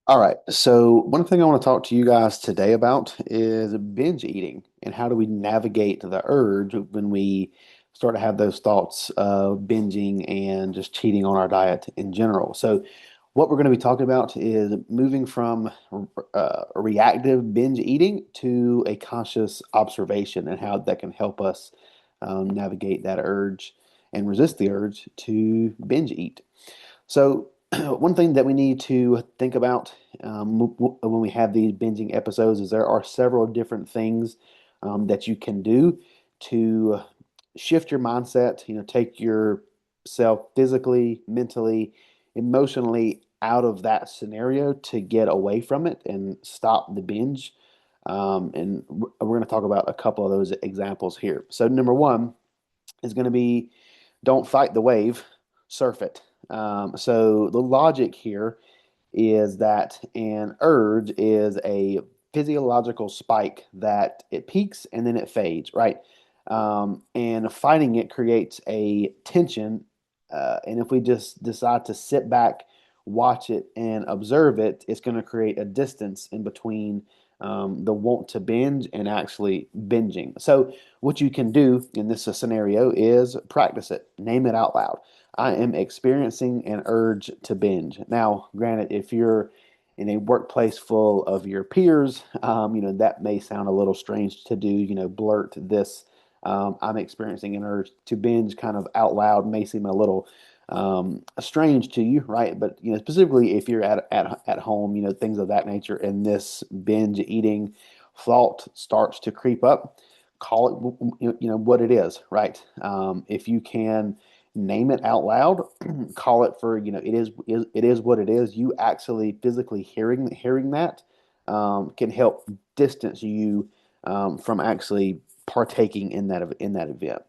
All right. So, one thing I want to talk to you guys today about is binge eating and how do we navigate the urge when we start to have those thoughts of binging and just cheating on our diet in general. So, what we're going to be talking about is moving from reactive binge eating to a conscious observation and how that can help us navigate that urge and resist the urge to binge eat. So, one thing that we need to think about when we have these binging episodes is there are several different things that you can do to shift your mindset, take yourself physically, mentally, emotionally out of that scenario to get away from it and stop the binge. And we're going to talk about a couple of those examples here. So, number one is going to be don't fight the wave, surf it. So the logic here is that an urge is a physiological spike that it peaks and then it fades, right? And fighting it creates a tension. And if we just decide to sit back, watch it, and observe it, it's going to create a distance in between the want to binge and actually binging. So, what you can do in this scenario is practice it, name it out loud. I am experiencing an urge to binge. Now, granted, if you're in a workplace full of your peers, that may sound a little strange to do, blurt this. I'm experiencing an urge to binge kind of out loud may seem a little strange to you, right? But specifically if you're at home, things of that nature, and this binge eating thought starts to creep up, call it what it is, right? If you can name it out loud, call it for it is what it is. You actually physically hearing that can help distance you from actually partaking in that event.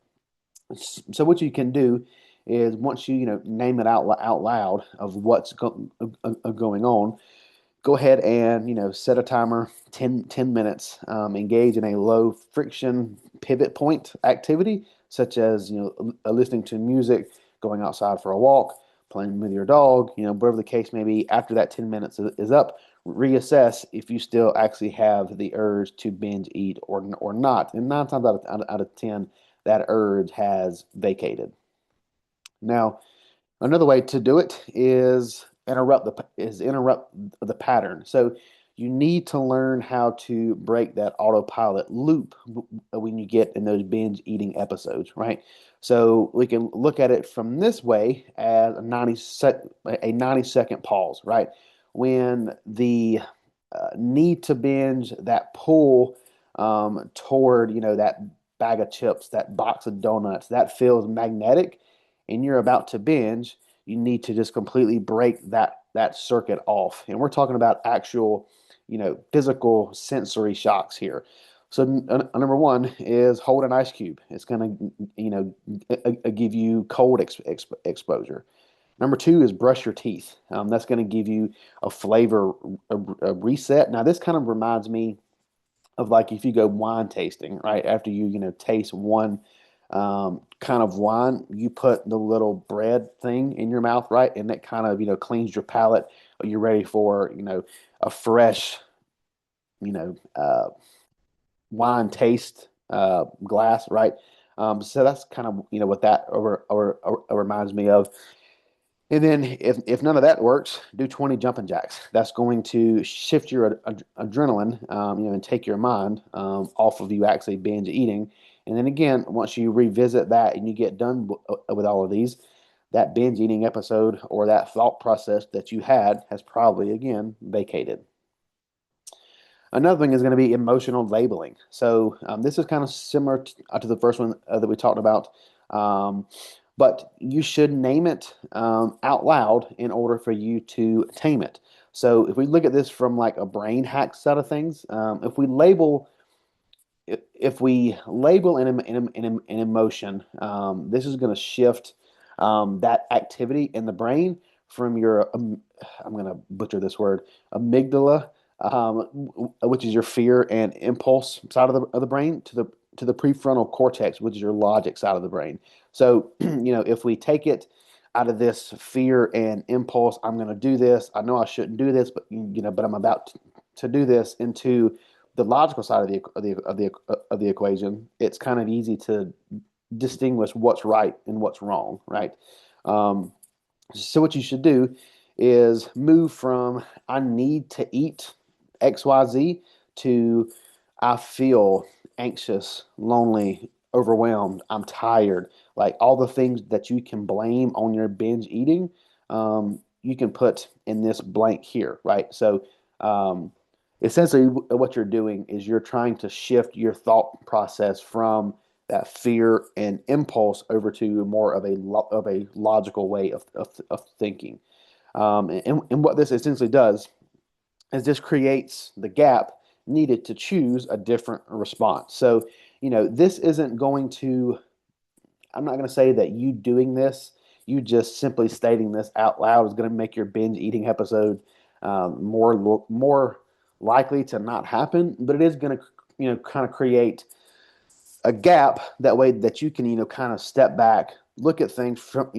So what you can do is once you name it out loud of what's going on, go ahead and set a timer 10 minutes. Engage in a low friction pivot point activity such as listening to music, going outside for a walk, playing with your dog, whatever the case may be. After that 10 minutes is up, reassess if you still actually have the urge to binge eat or not. And nine times out of 10, that urge has vacated. Now, another way to do it is interrupt the pattern. So you need to learn how to break that autopilot loop when you get in those binge eating episodes, right? So we can look at it from this way as a 90-second pause, right? When the need to binge, that pull toward, that bag of chips, that box of donuts, that feels magnetic, and you're about to binge, you need to just completely break that circuit off. And we're talking about actual, physical sensory shocks here. So number one is hold an ice cube. It's going to, give you cold exposure. Number two is brush your teeth. That's going to give you a flavor a reset. Now, this kind of reminds me of like if you go wine tasting, right? After you taste one kind of wine, you put the little bread thing in your mouth, right? And that kind of cleans your palate. You're ready for a fresh you know wine taste glass, right? So that's kind of what that reminds me of. And then if none of that works, do 20 jumping jacks. That's going to shift your adrenaline, and take your mind off of you actually binge eating. And then again, once you revisit that and you get done with all of these, that binge eating episode or that thought process that you had has probably again vacated. Another thing is going to be emotional labeling. So this is kind of similar to the first one that we talked about. Um, but you should name it out loud in order for you to tame it. So if we look at this from like a brain hack side of things, if we label an emotion, this is going to shift that activity in the brain from your I'm going to butcher this word, amygdala, which is your fear and impulse side of the brain, to the prefrontal cortex, which is your logic side of the brain. So if we take it out of this fear and impulse, I'm going to do this. I know I shouldn't do this, but but I'm about to do this, into the logical side of the equation. It's kind of easy to distinguish what's right and what's wrong, right? Um, so what you should do is move from I need to eat XYZ to I feel anxious, lonely, overwhelmed, I'm tired. Like all the things that you can blame on your binge eating, you can put in this blank here, right? So essentially, what you're doing is you're trying to shift your thought process from that fear and impulse over to more of a logical way of thinking. And what this essentially does is this creates the gap needed to choose a different response. So, this isn't going to, I'm not going to say that you doing this, you just simply stating this out loud is going to make your binge eating episode more likely to not happen, but it is going to, kind of create a gap that way that you can kind of step back, look at things from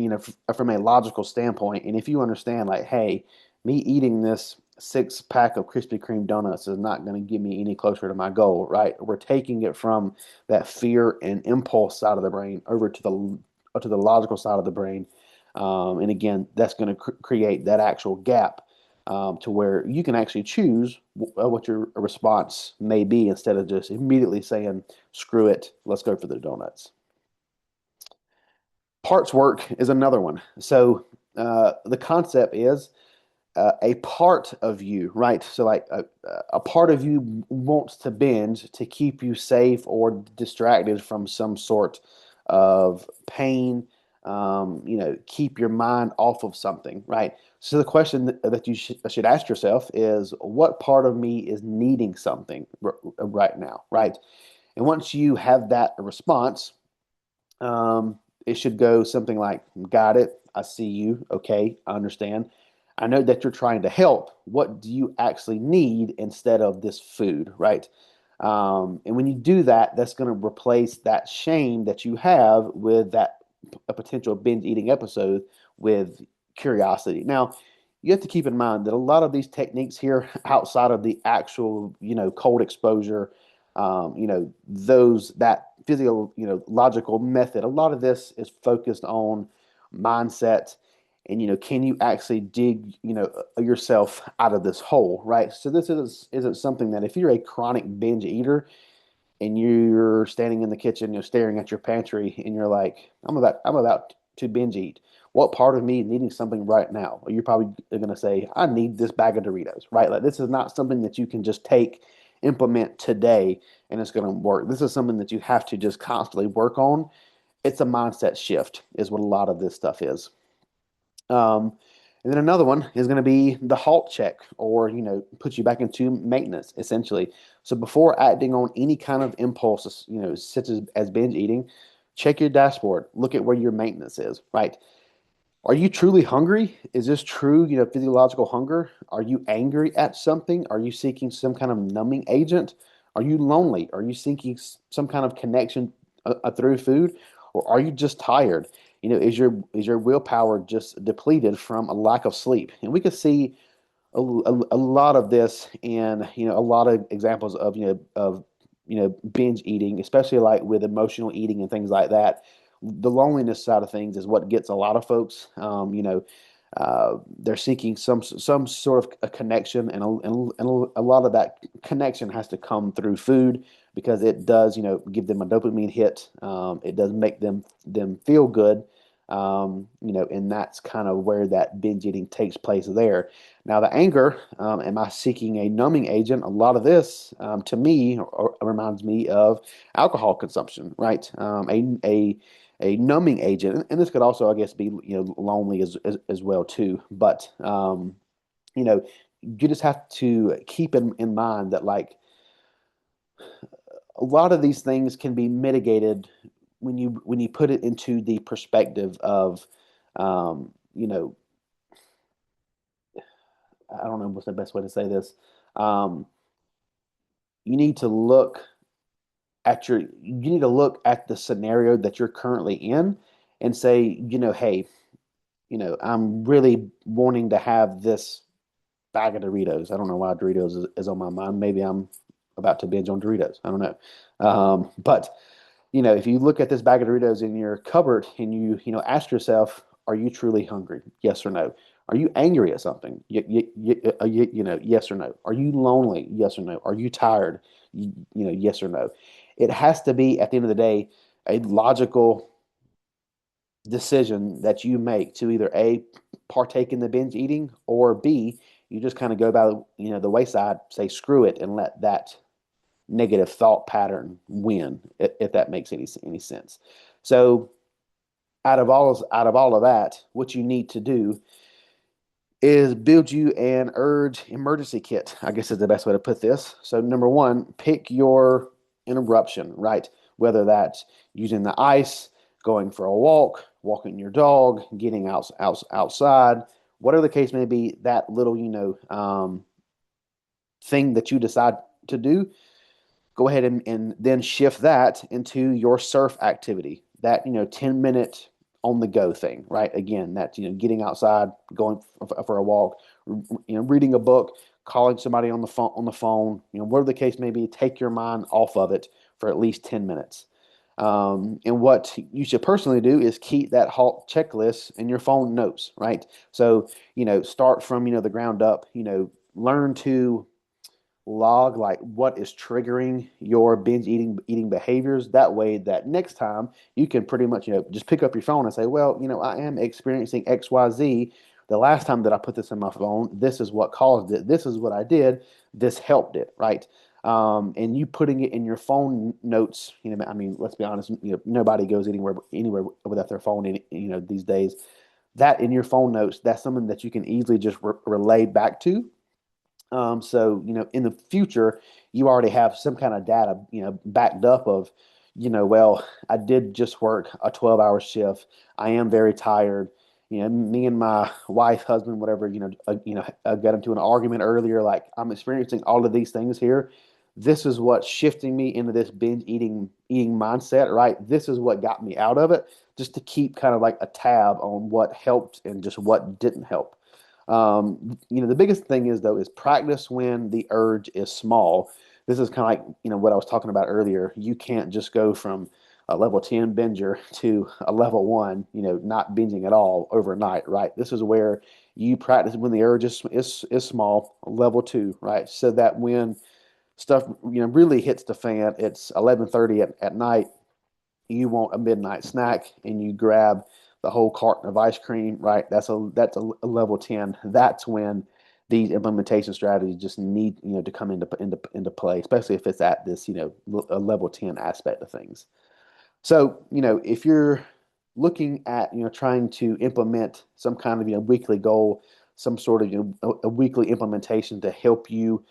from a logical standpoint. And if you understand, like, hey, me eating this 6 pack of Krispy Kreme donuts is not going to get me any closer to my goal, right? We're taking it from that fear and impulse side of the brain over to the logical side of the brain. And again, that's going to create that actual gap, to where you can actually choose what your response may be, instead of just immediately saying, screw it, let's go for the donuts. Parts work is another one. So the concept is a part of you, right? So like a part of you wants to binge to keep you safe or distracted from some sort of pain. Keep your mind off of something, right? So the question that you should ask yourself is, what part of me is needing something right now, right? And once you have that response, it should go something like, got it. I see you. Okay. I understand. I know that you're trying to help. What do you actually need instead of this food, right? And when you do that, that's going to replace that shame that you have with that a potential binge eating episode with curiosity. Now, you have to keep in mind that a lot of these techniques here, outside of the actual, cold exposure, those that physical, logical method, a lot of this is focused on mindset and can you actually dig yourself out of this hole, right? So this isn't something that, if you're a chronic binge eater and you're standing in the kitchen, you're staring at your pantry, and you're like, I'm about to binge eat. What part of me is needing something right now? You're probably going to say, I need this bag of Doritos, right? Like, this is not something that you can just take, implement today, and it's going to work. This is something that you have to just constantly work on. It's a mindset shift, is what a lot of this stuff is. Um, and then another one is going to be the HALT check, or put you back into maintenance, essentially. So before acting on any kind of impulses, such as binge eating, check your dashboard. Look at where your maintenance is, right? Are you truly hungry? Is this true, physiological hunger? Are you angry at something? Are you seeking some kind of numbing agent? Are you lonely? Are you seeking some kind of connection through food? Or are you just tired? Is your willpower just depleted from a lack of sleep? And we could see a lot of this in a lot of examples of binge eating, especially like with emotional eating and things like that. The loneliness side of things is what gets a lot of folks. They're seeking some sort of a connection, and a lot of that connection has to come through food, because it does give them a dopamine hit. It does make them feel good. And that's kind of where that binge eating takes place there. Now, the anger, am I seeking a numbing agent? A lot of this, to me, reminds me of alcohol consumption, right? A numbing agent, and this could also, I guess, be lonely as well too. But you know, you just have to keep in mind that, like, a lot of these things can be mitigated when you put it into the perspective of, um, you know, I don't know what's the best way to say this. Um, you need to look you need to look at the scenario that you're currently in and say, hey, I'm really wanting to have this bag of Doritos. I don't know why Doritos is on my mind. Maybe I'm about to binge on Doritos. I don't know. But if you look at this bag of Doritos in your cupboard and ask yourself, are you truly hungry? Yes or no. Are you angry at something? Yes or no. Are you lonely? Yes or no. Are you tired? Yes or no. It has to be at the end of the day a logical decision that you make to either A, partake in the binge eating, or B, you just kind of go by the wayside, say screw it, and let that negative thought pattern win, if that makes any sense. So out of all of that, what you need to do is build you an urge emergency kit, I guess is the best way to put this. So number one, pick your interruption, right? Whether that's using the ice, going for a walk, walking your dog, getting outside, whatever the case may be, that little, thing that you decide to do, go ahead and then shift that into your surf activity, that 10-minute on the go thing, right? Again, that getting outside, going for a walk, reading a book, calling somebody on the phone, whatever the case may be, take your mind off of it for at least 10 minutes. And what you should personally do is keep that halt checklist in your phone notes, right? So start from the ground up, learn to log like what is triggering your binge eating behaviors. That way, that next time you can pretty much just pick up your phone and say, well, I am experiencing XYZ. The last time that I put this in my phone, this is what caused it, this is what I did, this helped it, right? And you putting it in your phone notes, I mean, let's be honest, nobody goes anywhere without their phone these days. That in your phone notes, that's something that you can easily just relay back to. So, in the future, you already have some kind of data, backed up of, well, I did just work a 12-hour shift. I am very tired. Me and my wife, husband, whatever, got into an argument earlier. Like, I'm experiencing all of these things here. This is what's shifting me into this binge eating mindset, right? This is what got me out of it, just to keep kind of like a tab on what helped and just what didn't help. The biggest thing is though is practice when the urge is small. This is kind of like what I was talking about earlier. You can't just go from a level 10 binger to a level one, not binging at all overnight, right? This is where you practice when the urge is small, level two, right? So that when stuff really hits the fan, it's 11:30 at night, you want a midnight snack and you grab the whole carton of ice cream, right? That's a level 10. That's when these implementation strategies just need, to come into play, especially if it's at this, a level 10 aspect of things. So, if you're looking at, trying to implement some kind of, weekly goal, some sort of, a weekly implementation to help you,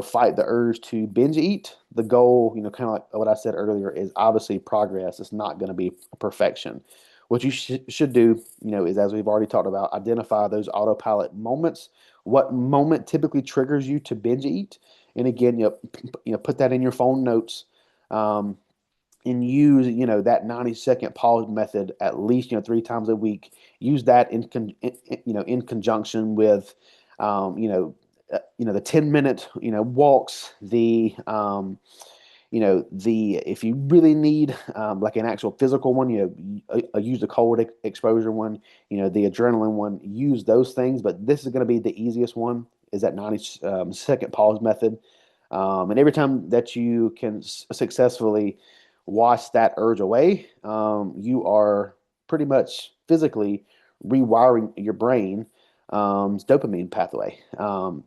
fight the urge to binge eat, the goal, kind of like what I said earlier, is obviously progress. It's not going to be perfection. What you should do, is, as we've already talked about, identify those autopilot moments. What moment typically triggers you to binge eat? And again, put that in your phone notes. Um, and use that 90-second pause method at least 3 times a week. Use that in conjunction with the 10-minute walks, the if you really need like an actual physical one, use the cold exposure one, the adrenaline one. Use those things, but this is going to be the easiest one, is that 90-second pause method. And every time that you can successfully wash that urge away, you are pretty much physically rewiring your brain, dopamine pathway.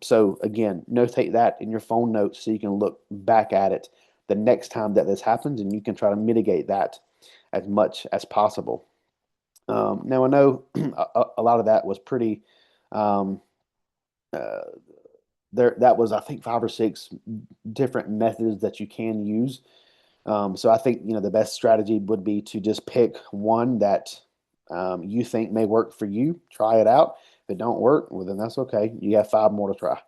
So again, notate that in your phone notes so you can look back at it the next time that this happens, and you can try to mitigate that as much as possible. Now I know a lot of that was pretty um, uh, there. That was, I think, 5 or 6 different methods that you can use. So I think the best strategy would be to just pick one that you think may work for you. Try it out. If it don't work, well then that's okay. You have 5 more to try.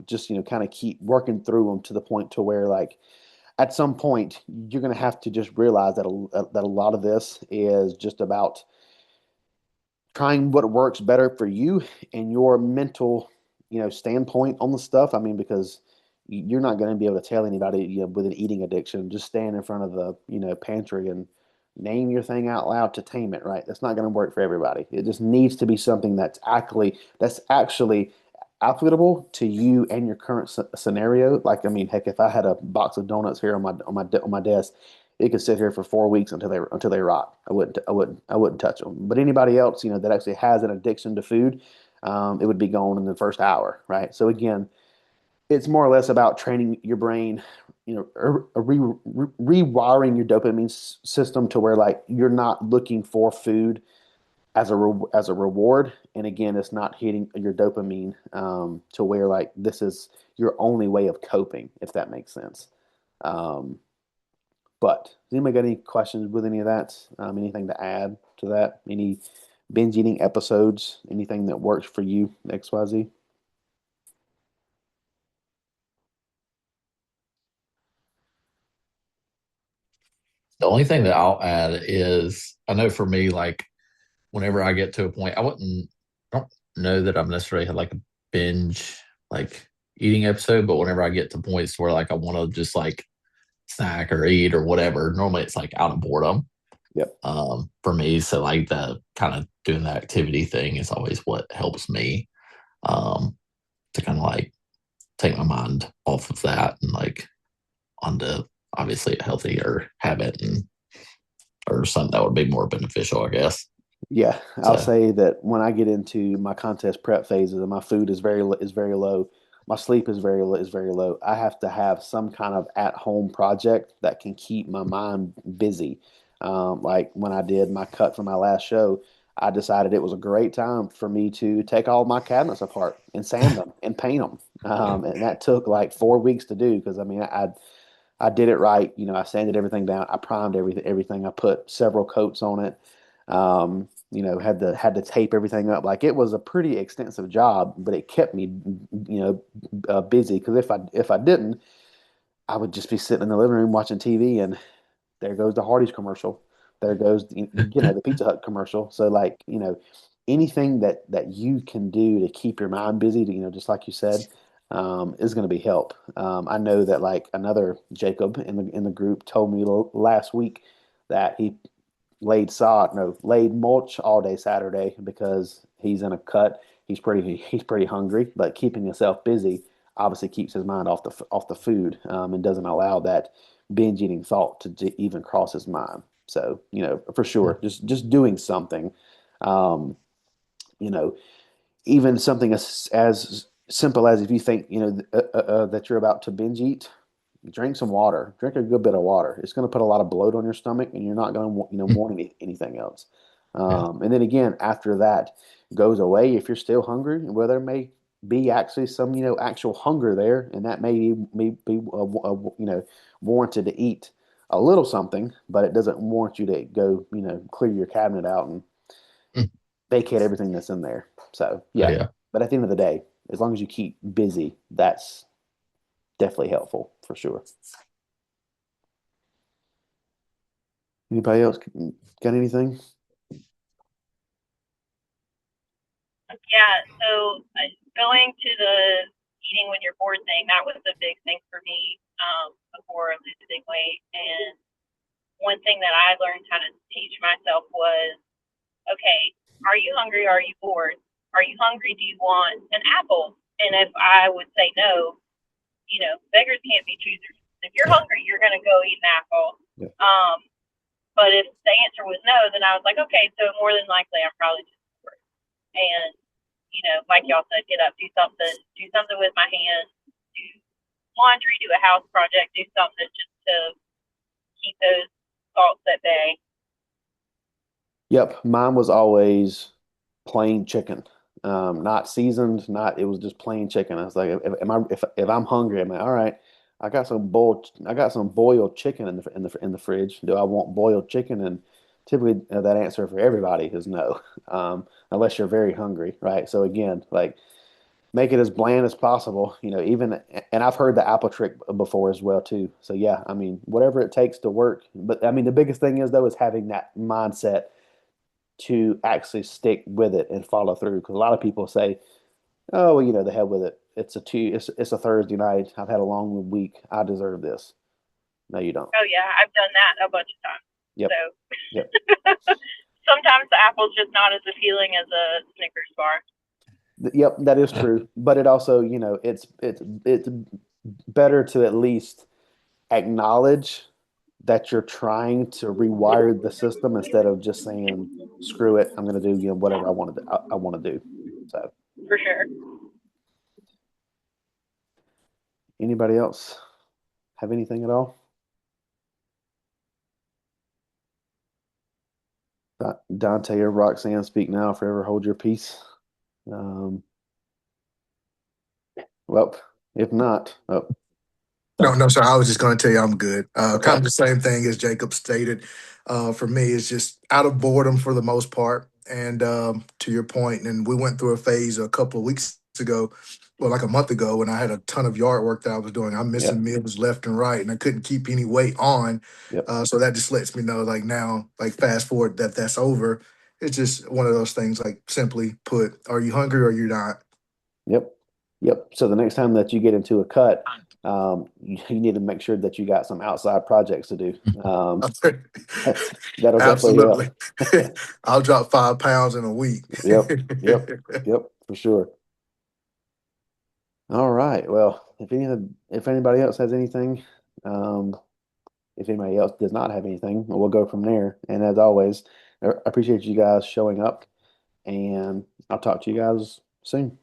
Just kind of keep working through them to the point to where, like, at some point you're going to have to just realize that a lot of this is just about trying what works better for you and your mental, standpoint on the stuff. I mean, because you're not going to be able to tell anybody, with an eating addiction, just stand in front of the, pantry and name your thing out loud to tame it, right? That's not going to work for everybody. It just needs to be something that's actually applicable to you and your current scenario. Like, I mean, heck, if I had a box of donuts here on my desk, it could sit here for 4 weeks until they rot. I wouldn't touch them. But anybody else, that actually has an addiction to food, it would be gone in the first hour, right? So again, it's more or less about training your brain, rewiring your dopamine system to where like you're not looking for food as a reward. And again, it's not hitting your dopamine, to where like this is your only way of coping, if that makes sense. Um, but does anybody got any questions with any of that? Anything to add to that? Any binge eating episodes? Anything that works for you, XYZ? The only thing that I'll add is I know for me, like whenever I get to a point, I don't know that I've necessarily had like a binge like eating episode, but whenever I get to points where like I want to just like snack or eat or whatever, normally it's like out of boredom Yep. for me. So like the kind of doing the activity thing is always what helps me um, to kind of like take my mind off of that and like onto obviously a healthier habit and or something that would be more beneficial, I guess. Yeah, I'll So say that when I get into my contest prep phases and my food is very low, my sleep is very low. I have to have some kind of at home project that can keep my mind busy. Like when I did my cut for my last show, I decided it was a great time for me to take all my cabinets apart and sand them and paint them. And that took like 4 weeks to do because I mean I did it right. I sanded everything down. I primed everything. I put several coats on it. Had to tape everything up. Like it was a pretty extensive job, but it kept me, busy. Because if I didn't, I would just be sitting in the living room watching TV, and there goes the Hardee's commercial. There goes the Pizza Hut commercial. So like anything that you can do to keep your mind busy, just like you said, is going to be help. I know that like another Jacob in the group told me last week that he laid mulch all day Saturday because he's in a cut. He's pretty hungry, but keeping himself busy obviously keeps his mind off the food, and doesn't allow that binge eating thought to even cross his mind. So, for sure, just doing something, um, you know, even something as simple as if you think, that you're about to binge eat, drink some water. Drink a good bit of water. It's going to put a lot of bloat on your stomach, and you're not going to want anything else. yeah. And then again, after that goes away, if you're still hungry, well, there may be actually some actual hunger there, and that may be warranted to eat a little something, but it doesn't warrant you to go clear your cabinet out and Mm. vacate everything that's in there. So Oh, yeah, yeah. but at the end of the day, as long as you keep busy, that's definitely helpful for sure. Anybody else got anything? Yeah, so going to the eating when you're bored thing, that was a big thing for me before losing weight. And one thing that I learned how to teach myself was, okay, are you hungry? Are you bored? Are you hungry? Do you want an apple? And if I would say no, beggars can't be choosers. If you're Yeah. hungry, you're going to go eat an apple. Yeah. Um, but if the answer was no, then I was like, okay, so more than likely I'm probably just bored. And like y'all said, get up, do something with my hands, do laundry, do a house project, do something just to keep those thoughts at bay. Yep, mine was always plain chicken, not seasoned, not it was just plain chicken. I was like, if I'm hungry, I'm like, all right, I got some boiled chicken in the fridge. Do I want boiled chicken? And typically, that answer for everybody is no, unless you're very hungry, right? So again, like make it as bland as possible, even, and I've heard the apple trick before as well too. So yeah, I mean, whatever it takes to work. But I mean, the biggest thing is though is having that mindset to actually stick with it and follow through. Because a lot of people say, "Oh, well, the hell with it. It's a Thursday night. I've had a long week. I deserve this." No, you don't. Oh yeah, I've done that a bunch of times. Yep. So Yep. sometimes the apple's just not as appealing as a Snickers bar. Yep, that is true. But it also, it's better to at least acknowledge that you're trying to rewire the system instead of just saying, "Screw it, I'm going to do whatever I want to do." So, For sure. anybody else have anything at all? Dante or Roxanne, speak now, forever hold your peace. Um, well, if not, oh, No, no, sir. I was just going to tell you I'm good. Kind okay, of the same thing as Jacob stated. For me, it's just out of boredom for the most part. And to your point, and we went through a phase a couple of weeks ago, well, like a month ago, when I had a ton of yard work that I was doing. I'm missing yep, meals left and right, and I couldn't keep any weight on. yep, So that just lets me know, like now, like fast forward that's over. It's just one of those things. Like simply put, are you hungry or you're not? yep, yep. So the next time that you get into a cut, you need to make sure that you got some outside projects to do. That'll definitely Absolutely. help. I'll drop 5 pounds in a week. Yep, yep, yep, for sure. All right. Well, if anybody else has anything, um, if anybody else does not have anything, we'll go from there. And as always, I appreciate you guys showing up, and I'll talk to you guys soon.